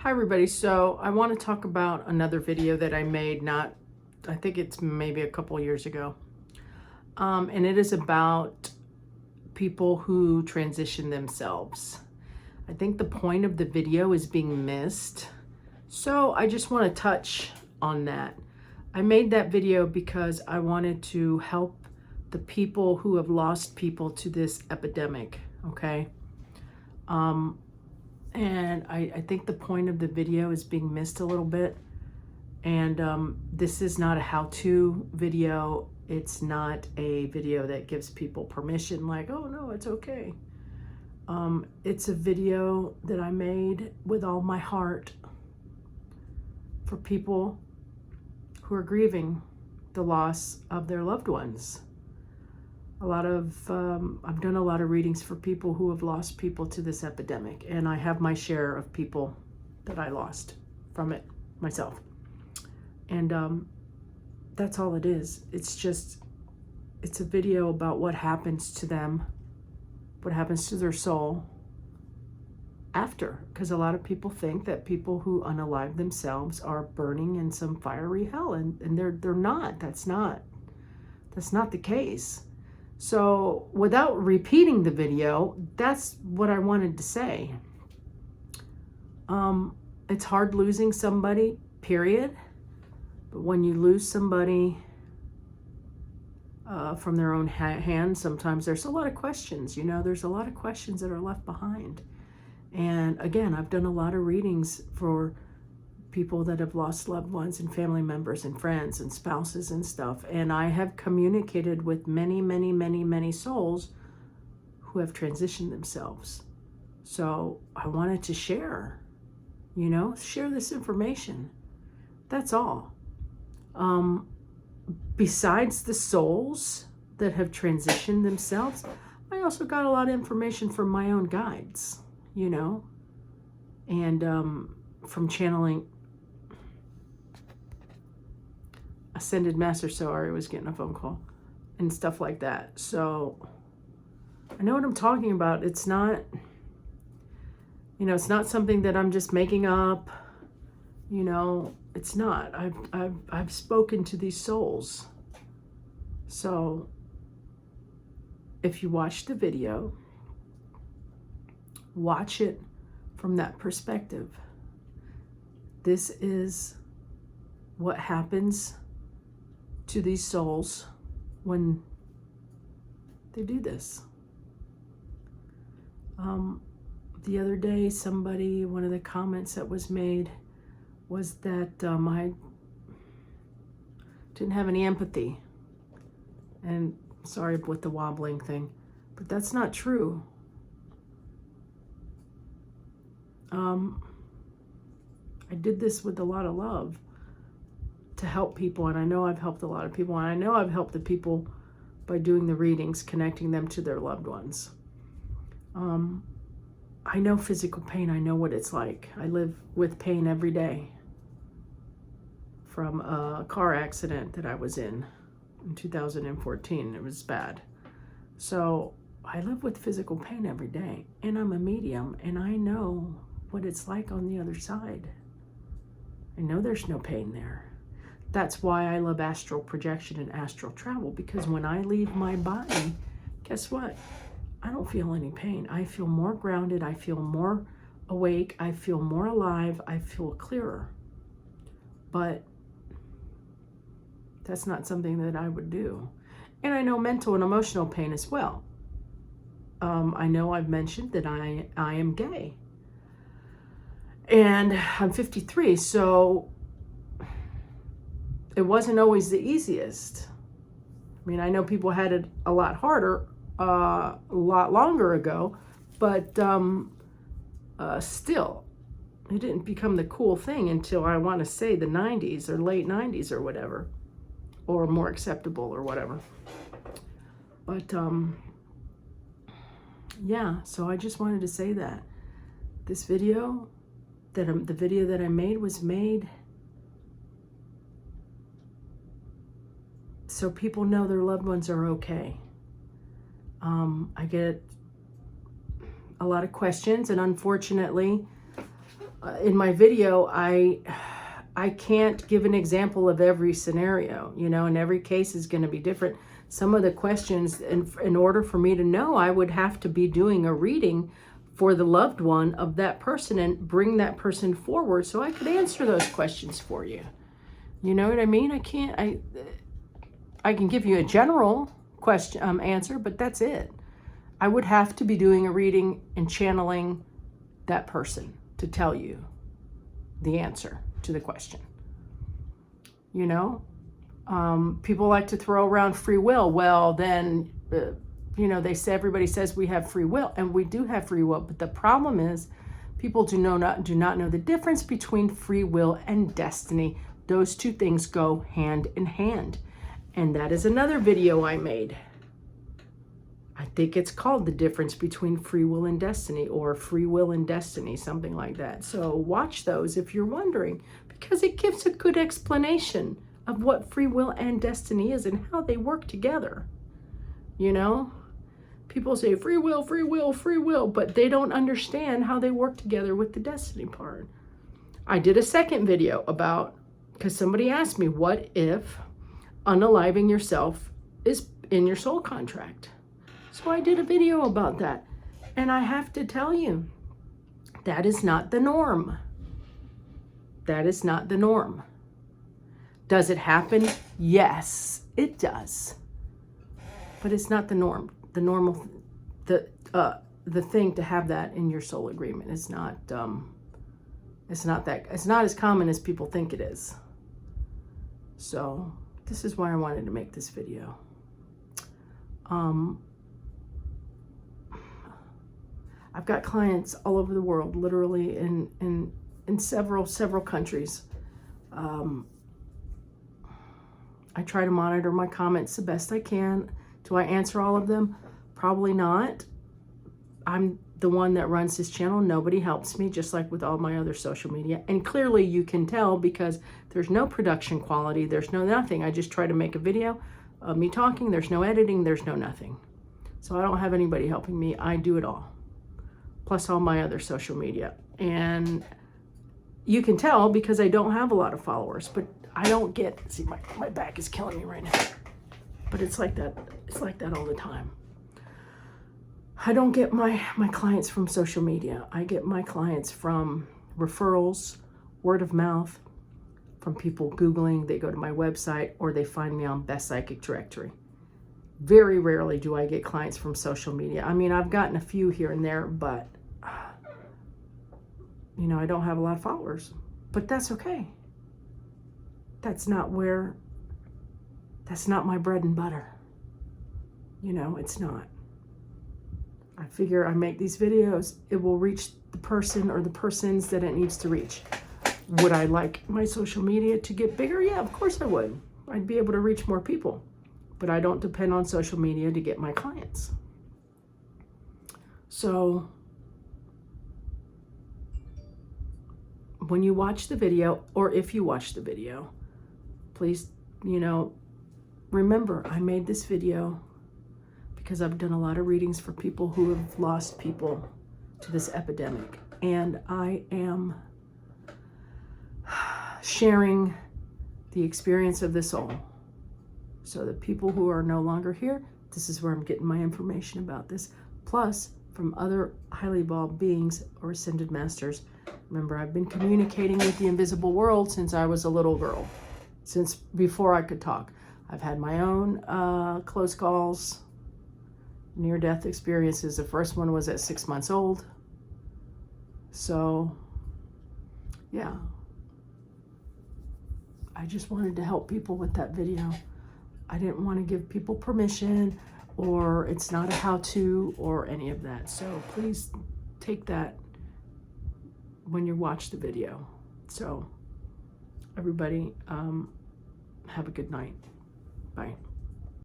Hi everybody, so I want to talk about another video that I made, I think it's maybe a couple years ago. And it is about people who transition themselves. I think the point of the video is being missed. So I just want to touch on that. I made that video because I wanted to help the people who have lost people to this epidemic, okay? And I think the point of the video is being missed a little bit. And this is not a how-to video. It's not a video that gives people permission like, oh no, it's okay. It's a video that I made with all my heart for people who are grieving the loss of their loved ones. I've done a lot of readings for people who have lost people to this epidemic, and I have my share of people that I lost from it myself. And that's all it is. It's a video about what happens to them, what happens to their soul after, because a lot of people think that people who unalive themselves are burning in some fiery hell, and they're not. That's not the case. So without repeating the video, that's what I wanted to say. It's hard losing somebody, period. But when you lose somebody from their own hand, sometimes there's a lot of questions. There's a lot of questions that are left behind. And again, I've done a lot of readings for people that have lost loved ones and family members and friends and spouses and stuff. And I have communicated with many, many, many, many souls who have transitioned themselves. So I wanted to share this information. That's all. Besides the souls that have transitioned themselves, I also got a lot of information from my own guides, and from channeling Ascended Master. Sorry, I was getting a phone call and stuff like that. So I know what I'm talking about. It's not, it's not something that I'm just making up. It's not. I've spoken to these souls. So if you watch the video, watch it from that perspective. This is what happens to these souls when they do this. The other day, one of the comments that was made was that I didn't have any empathy. And sorry with the wobbling thing, but that's not true. I did this with a lot of love to help people, and I know I've helped a lot of people, and I know I've helped the people by doing the readings, connecting them to their loved ones. I know physical pain. I know what it's like. I live with pain every day from a car accident that I was in 2014. It was bad. So I live with physical pain every day, and I'm a medium, and I know what it's like on the other side. I know there's no pain there. That's why I love astral projection and astral travel, because when I leave my body, guess what? I don't feel any pain. I feel more grounded. I feel more awake. I feel more alive. I feel clearer. But that's not something that I would do. And I know mental and emotional pain as well. I know I've mentioned that I am gay. And I'm 53, so it wasn't always the easiest. I mean, I know people had it a lot harder, a lot longer ago, but still, it didn't become the cool thing until, I want to say, the 90s or late 90s or whatever, or more acceptable or whatever. But yeah, so I just wanted to say that this video, the video that I made was made so people know their loved ones are okay. I get a lot of questions, and unfortunately, in my video, I can't give an example of every scenario, you know, and every case is going to be different. Some of the questions, in order for me to know, I would have to be doing a reading for the loved one of that person and bring that person forward so I could answer those questions for you. You know what I mean? I can give you a general question answer, but that's it. I would have to be doing a reading and channeling that person to tell you the answer to the question. You know, people like to throw around free will. Well, then, you know, everybody says we have free will, and we do have free will. But the problem is, people do not know the difference between free will and destiny. Those two things go hand in hand, and that is another video I made. I think it's called The Difference Between Free Will and Destiny, or Free Will and Destiny, something like that. So watch those if you're wondering, because it gives a good explanation of what free will and destiny is and how they work together. You know, people say free will, free will, free will, but they don't understand how they work together with the destiny part. I did a second video about, because somebody asked me, what if unaliving yourself is in your soul contract? So I did a video about that. And I have to tell you, that is not the norm. That is not the norm. Does it happen? Yes, it does. But it's not the norm. The normal, the thing to have that in your soul agreement is not, it's not as common as people think it is. So this is why I wanted to make this video. I've got clients all over the world, literally in several countries. I try to monitor my comments the best I can. Do I answer all of them? Probably not. I'm the one that runs this channel. Nobody helps me, just like with all my other social media. And clearly you can tell, because there's no production quality. There's no nothing. I just try to make a video of me talking. There's no editing. There's no nothing. So I don't have anybody helping me. I do it all. Plus all my other social media. And you can tell because I don't have a lot of followers, but I don't get, see, my back is killing me right now. But it's like that. It's like that all the time. I don't get my clients from social media. I get my clients from referrals, word of mouth, from people Googling. They go to my website, or they find me on Best Psychic Directory. Very rarely do I get clients from social media. I mean, I've gotten a few here and there, but, you know, I don't have a lot of followers. But that's okay. That's not my bread and butter. You know, it's not. I figure I make these videos, it will reach the person or the persons that it needs to reach. Would I like my social media to get bigger? Yeah, of course I would. I'd be able to reach more people. But I don't depend on social media to get my clients. So when you watch the video, or if you watch the video, please, you know, remember I made this video because I've done a lot of readings for people who have lost people to this epidemic. And I am sharing the experience of the soul. So the people who are no longer here, this is where I'm getting my information about this. Plus, from other highly evolved beings or ascended masters. Remember, I've been communicating with the invisible world since I was a little girl. Since before I could talk. I've had my own close calls, near-death experiences. The first one was at 6 months old. So, yeah. I just wanted to help people with that video. I didn't want to give people permission, or it's not a how-to or any of that. So please take that when you watch the video. So everybody, have a good night. Bye.